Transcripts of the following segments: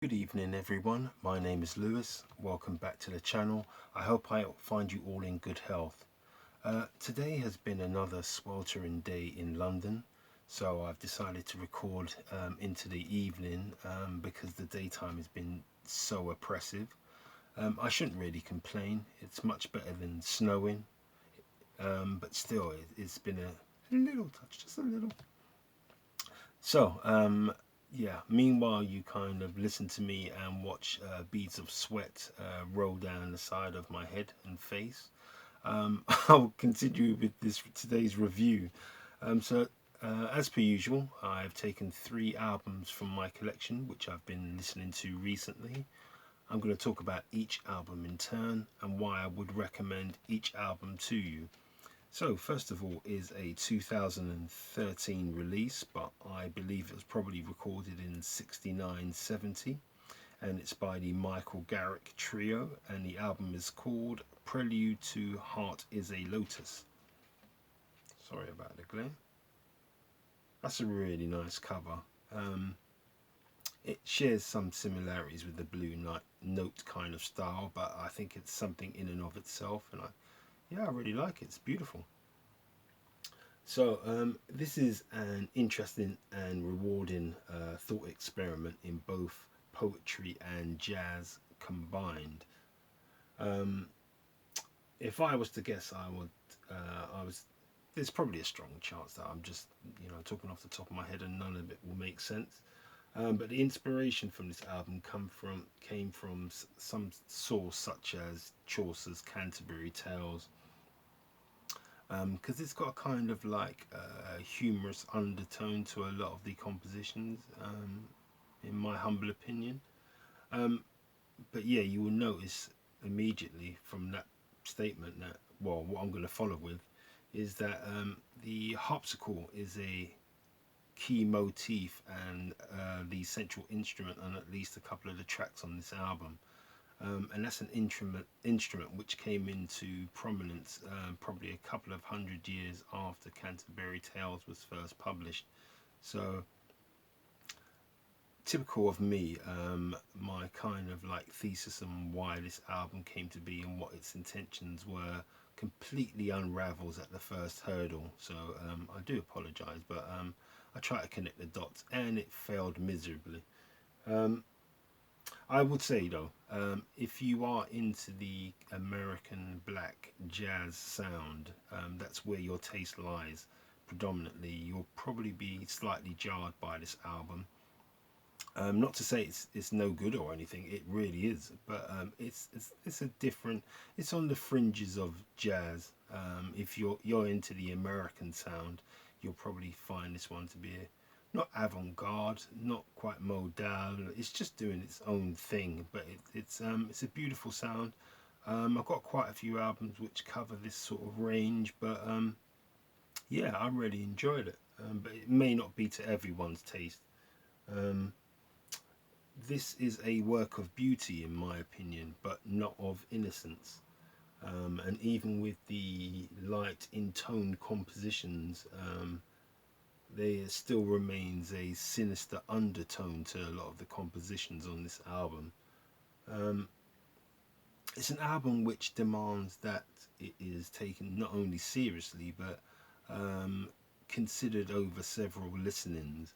Good evening everyone, my name is Lewis. Welcome back to the channel. I hope I find you all in good health. Today has been another sweltering day in London, so I've decided to record into the evening because the daytime has been so oppressive. I shouldn't really complain, it's much better than snowing, but still it's been a little touch, just a little. So, yeah, meanwhile you kind of listen to me and watch beads of sweat roll down the side of my head and face. I'll continue with this today's review. As per usual, I've taken 3 albums from my collection which I've been listening to recently. I'm going to talk about each album in turn and why I would recommend each album to you. So first of all is a 2013 release, but I believe it was probably recorded in 69-70, and it's by the Michael Garrick Trio, and the album is called Prelude to Heart is a Lotus. Sorry about the glare. That's a really nice cover. It shares some similarities with the Blue Note kind of style, but I think it's something in and of itself, and I really like it. It's beautiful. So this is an interesting and rewarding thought experiment in both poetry and jazz combined. Um, if I was to guess, there's probably a strong chance that I'm just, talking off the top of my head and none of it will make sense. But the inspiration from this album came from some source such as Chaucer's Canterbury Tales, because it's got a kind of like humorous undertone to a lot of the compositions, in my humble opinion. Um, but yeah, you will notice immediately from that statement that, well, what I'm going to follow with is that the harpsichord is a key motif and the central instrument on at least a couple of the tracks on this album. And that's an instrument which came into prominence probably a couple of 100 years after Canterbury Tales was first published. So typical of me, my kind of like thesis on why this album came to be and what its intentions were completely unravels at the first hurdle. So I do apologize, but I try to connect the dots and it failed miserably. Um, I would say though, if you are into the American black jazz sound, that's where your taste lies predominantly. You'll probably be slightly jarred by this album. Not to say it's no good or anything, it really is, but it's a different. It's on the fringes of jazz. If you're into the American sound, you'll probably find this one to be not avant-garde, not quite modal. It's just doing its own thing, but it's a beautiful sound. I've got quite a few albums which cover this sort of range, but yeah, I really enjoyed it. But it may not be to everyone's taste. Um, this is a work of beauty, in my opinion, but not of innocence. And even with the light in tone compositions, there still remains a sinister undertone to a lot of the compositions on this album. Um, it's an album which demands that it is taken not only seriously but um, considered over several listenings.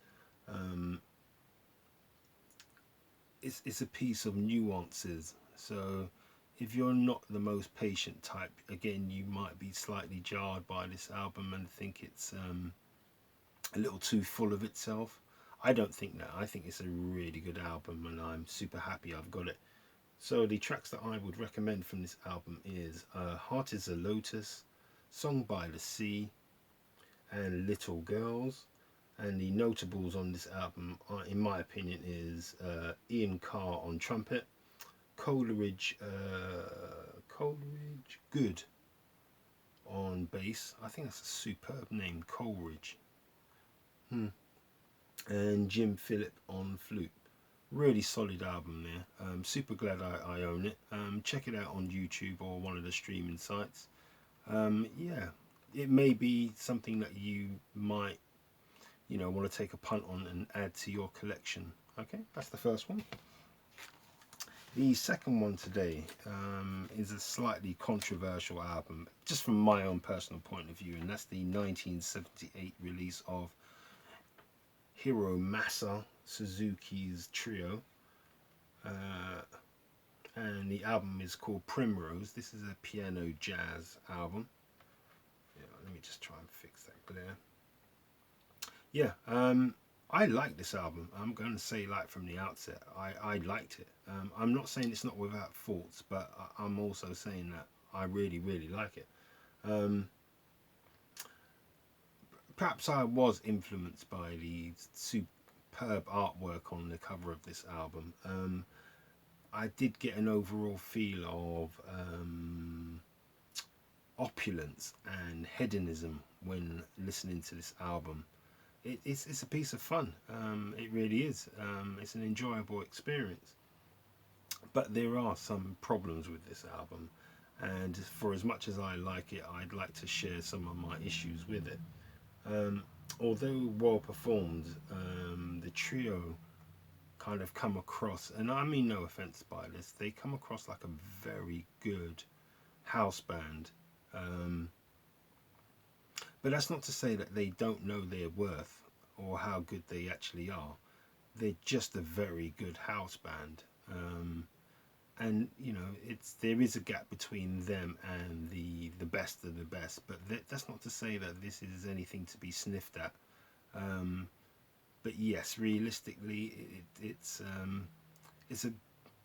Um, it's a piece of nuances. So if you're not the most patient type, again, you might be slightly jarred by this album and think it's a little too full of itself. I don't think that. I think it's a really good album and I'm super happy I've got it. So the tracks that I would recommend from this album is Heart is a Lotus, Song by the Sea, and Little Girls. And the notables on this album, in my opinion, is Ian Carr on trumpet, Coleridge Good on bass. I think that's a superb name, Coleridge. And Jim Phillip on flute. Really solid album there. Super glad I own it. Check it out on YouTube or one of the streaming sites. Yeah, it may be something that you might, want to take a punt on and add to your collection. Okay, that's the first one. The second one today is a slightly controversial album, just from my own personal point of view, and that's the 1978 release of Hiromasa Suzuki's Trio. And the album is called Primrose. This is a piano jazz album. Yeah, let me just try and fix that glare. Yeah, I like this album. I'm going to say, like, from the outset, I liked it. I'm not saying it's not without faults, but I'm also saying that I really, really like it. Perhaps I was influenced by the superb artwork on the cover of this album. I did get an overall feel of opulence and hedonism when listening to this album. It's a piece of fun. It really is. It's an enjoyable experience. But there are some problems with this album, and for as much as I like it, I'd like to share some of my issues with it. Although well performed, the trio kind of come across, and I mean no offense by this, they come across like a very good house band. But that's not to say that they don't know their worth or how good they actually are. They're just a very good house band. And you know, there is a gap between them and the best of the best, but that's not to say that this is anything to be sniffed at. But yes, realistically, it's an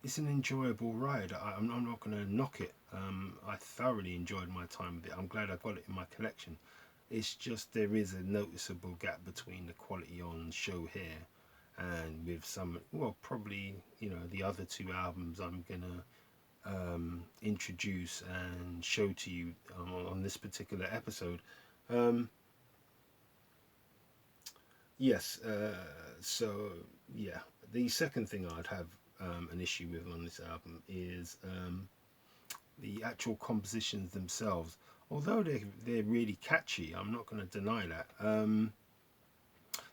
enjoyable ride. I'm not going to knock it. I thoroughly enjoyed my time with it. I'm glad I got it in my collection. It's just there is a noticeable gap between the quality on show here and with some, well, probably, you know, the other two albums I'm gonna introduce and show to you on this particular episode. Yes, so yeah, the second thing I'd have an issue with on this album is the actual compositions themselves. Although they're really catchy, I'm not going to deny that.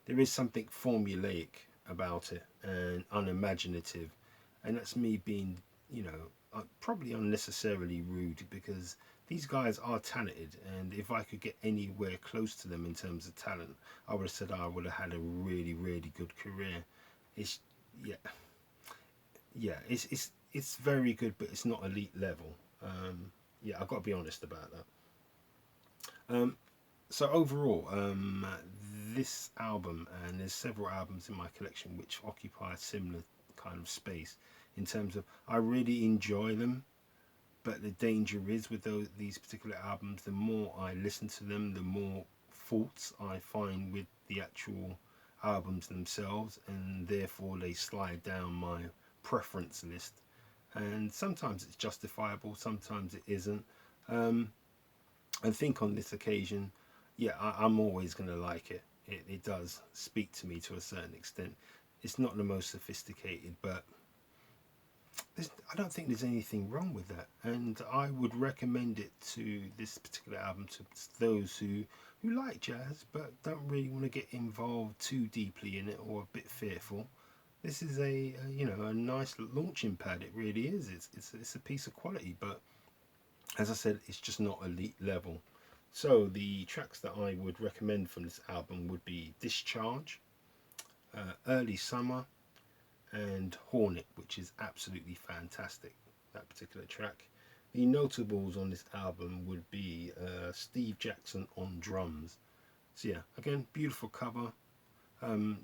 There is something formulaic about it and unimaginative, and that's me being, you know, probably unnecessarily rude, because these guys are talented, and if I could get anywhere close to them in terms of talent, I would have said I would have had a really, really good career. It's yeah, yeah, it's very good, but it's not elite level. Yeah, I've got to be honest about that. So overall, this album, and there's several albums in my collection which occupy a similar kind of space in terms of I really enjoy them, but the danger is with these particular albums, the more I listen to them, the more faults I find with the actual albums themselves, and therefore they slide down my preference list. And sometimes it's justifiable, sometimes it isn't. I think on this occasion, yeah, I'm always going to like it. It does speak to me to a certain extent. It's not the most sophisticated, but I don't think there's anything wrong with that. And I would recommend it to this particular album to those who like jazz but don't really want to get involved too deeply in it or a bit fearful. This is a you know, a nice launching pad. It really is. It's a piece of quality, but as I said, it's just not elite level. So the tracks that I would recommend from this album would be Discharge, Early Summer, and Hornet, which is absolutely fantastic, that particular track. The notables on this album would be Steve Jackson on drums. So yeah, again, beautiful cover,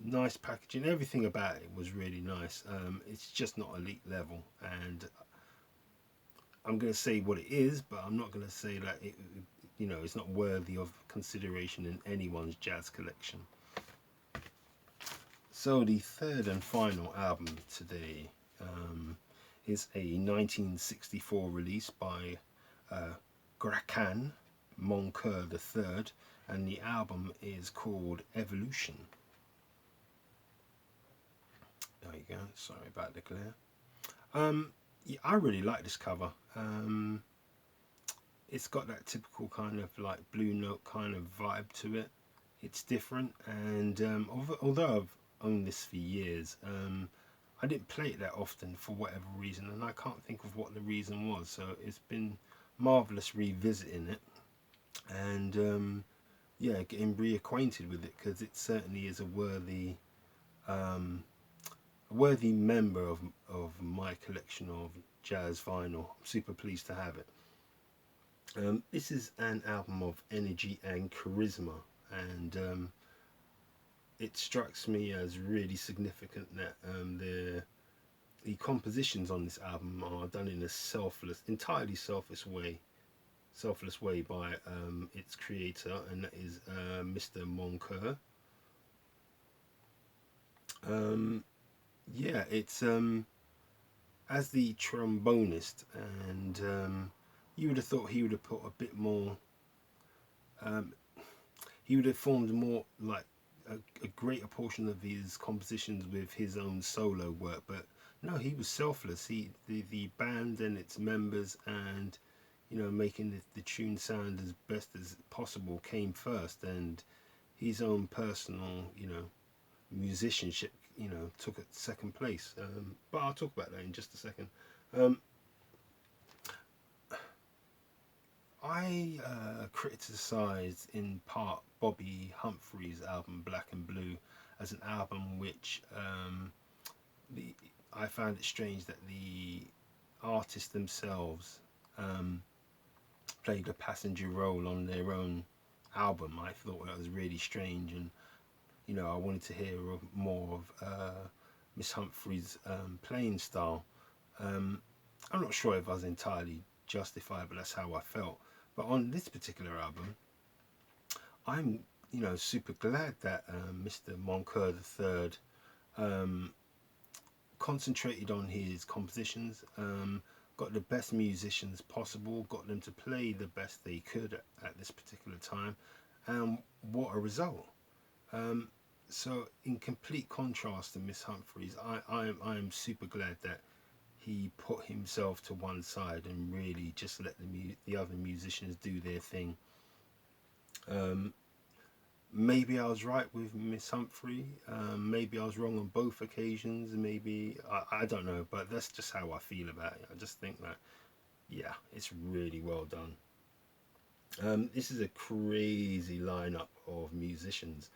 nice packaging, everything about it was really nice. It's just not elite level, and I'm going to say what it is, but I'm not going to say that it, you know, it's not worthy of consideration in anyone's jazz collection. So the third and final album today is a 1964 release by Garrick, Moncur III, and the album is called Evolution. There you go. Sorry about the glare. Yeah, I really like this cover. It's got that typical kind of like Blue Note kind of vibe to it. It's different, and although I've owned this for years, I didn't play it that often for whatever reason, and I can't think of what the reason was. So it's been marvelous revisiting it, and yeah, getting reacquainted with it, because it certainly is um, a worthy member of my collection of jazz vinyl. I'm super pleased to have it. This is an album of energy and charisma, and it strikes me as really significant that the compositions on this album are done in a entirely selfless way by its creator, and that is Mr. Moncur. Um, yeah, it's as the trombonist, and you would have thought he would have put a bit more. Um, he would have formed more like a greater portion of his compositions with his own solo work, but no, he was selfless. The band and its members, and making the tune sound as best as possible came first, and his own personal musicianship took it second place. But I'll talk about that in just a second. um, I criticised in part Bobby Humphrey's album Black and Blue as an album which the I found it strange that the artists themselves um, played a passenger role on their own album. I thought that was really strange, and I wanted to hear more of Miss Humphrey's playing style. Um, I'm not sure if I was entirely justified, but that's how I felt. But on this particular album, I'm super glad that Mr. Moncur III um, concentrated on his compositions, got the best musicians possible, got them to play the best they could at this particular time, and what a result. Um, so in complete contrast to Miss Humphreys, I am super glad that he put himself to one side and really just let the other musicians do their thing. Um, Maybe I was right with Miss Humphrey. Maybe I was wrong on both occasions. Maybe I don't know, but that's just how I feel about it. I just think that yeah, it's really well done. This is a crazy lineup of musicians,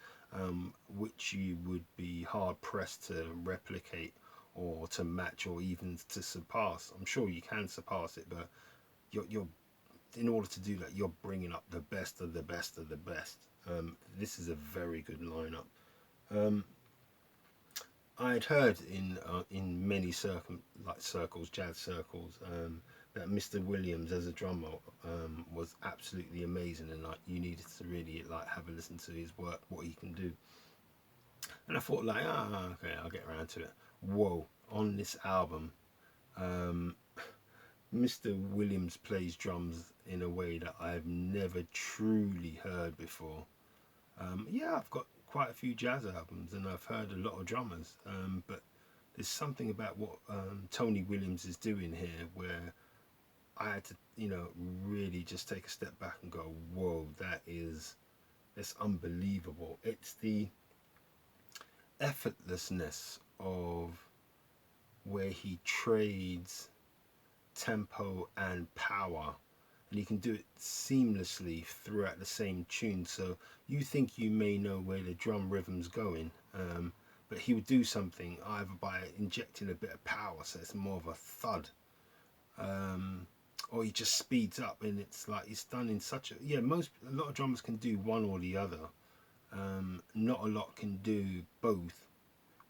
which you would be hard pressed to replicate or to match or even to surpass. I'm sure you can surpass it, but you're in order to do that, you're bringing up the best of the best of the best. This is a very good lineup. Um, I had heard in many circles, jazz circles, that Mr. Williams as a drummer was absolutely amazing, and like you needed to really like have a listen to his work, what he can do. And I thought like, okay, I'll get around to it. Whoa! On this album, um, Mr. Williams plays drums in a way that I've never truly heard before. Yeah, I've got quite a few jazz albums and I've heard a lot of drummers, but there's something about what Tony Williams is doing here where I had to, really just take a step back and go, whoa, that's unbelievable. It's the effortlessness of where he trades tempo and power, and he can do it seamlessly throughout the same tune. So you think you may know where the drum rhythm's going, but he would do something either by injecting a bit of power, so it's more of a thud, um, or he just speeds up, and it's like it's done in such a lot of drummers can do one or the other. Not a lot can do both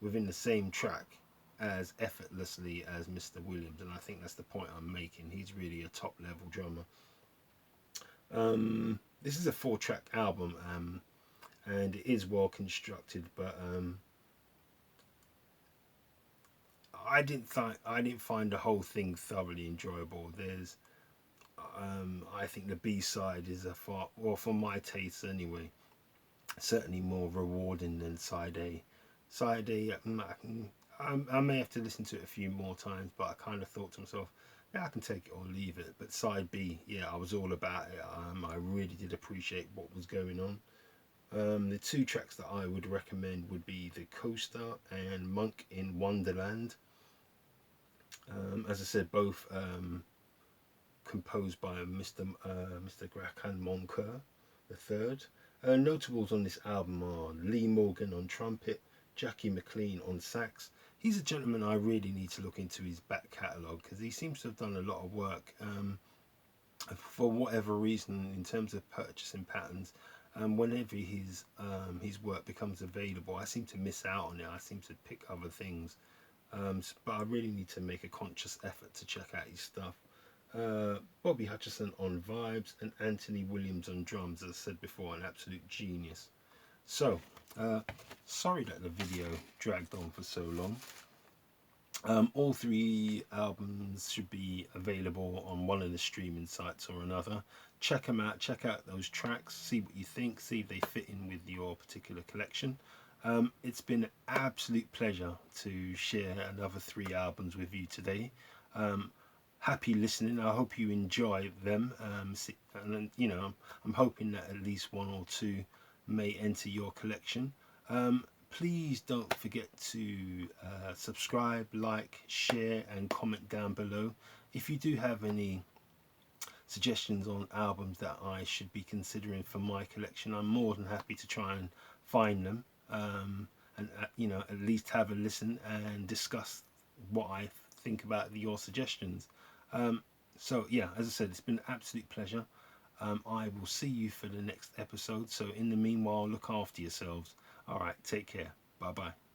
within the same track as effortlessly as Mr. Williams, and I think that's the point I'm making. He's really a top level drummer. This is a 4-track album, and it is well constructed, but I didn't find the whole thing thoroughly enjoyable. I think the B side is a far, well, for my taste anyway, certainly more rewarding than side A. Side A, I may have to listen to it a few more times, but I kind of thought to myself, yeah, I can take it or leave it. But side B, yeah, I was all about it. I really did appreciate what was going on. The 2 tracks that I would recommend would be The Coaster and Monk in Wonderland. As I said, both composed by Mr. Grachan Moncur the third. Notables on this album are Lee Morgan on trumpet, Jackie McLean on sax. He's a gentleman I really need to look into his back catalogue, because he seems to have done a lot of work. For whatever reason, in terms of purchasing patterns, whenever his work becomes available, I seem to miss out on it. I seem to pick other things, but I really need to make a conscious effort to check out his stuff. Bobby Hutcherson on vibes, and Anthony Williams on drums. As I said before, an absolute genius. So, sorry that the video dragged on for so long. All three albums should be available on one of the streaming sites or another. Check them out, check out those tracks, see what you think, see if they fit in with your particular collection. It's been an absolute pleasure to share another three albums with you today. Happy listening. I hope you enjoy them. And you know, I'm hoping that at least one or two may enter your collection. Please don't forget to subscribe, like, share, and comment down below. If you do have any suggestions on albums that I should be considering for my collection, I'm more than happy to try and find them, and you know, at least have a listen and discuss what I think about your suggestions. So yeah, as I said, it's been an absolute pleasure. I will see you for the next episode. So in the meanwhile, look after yourselves. All right, take care. Bye bye.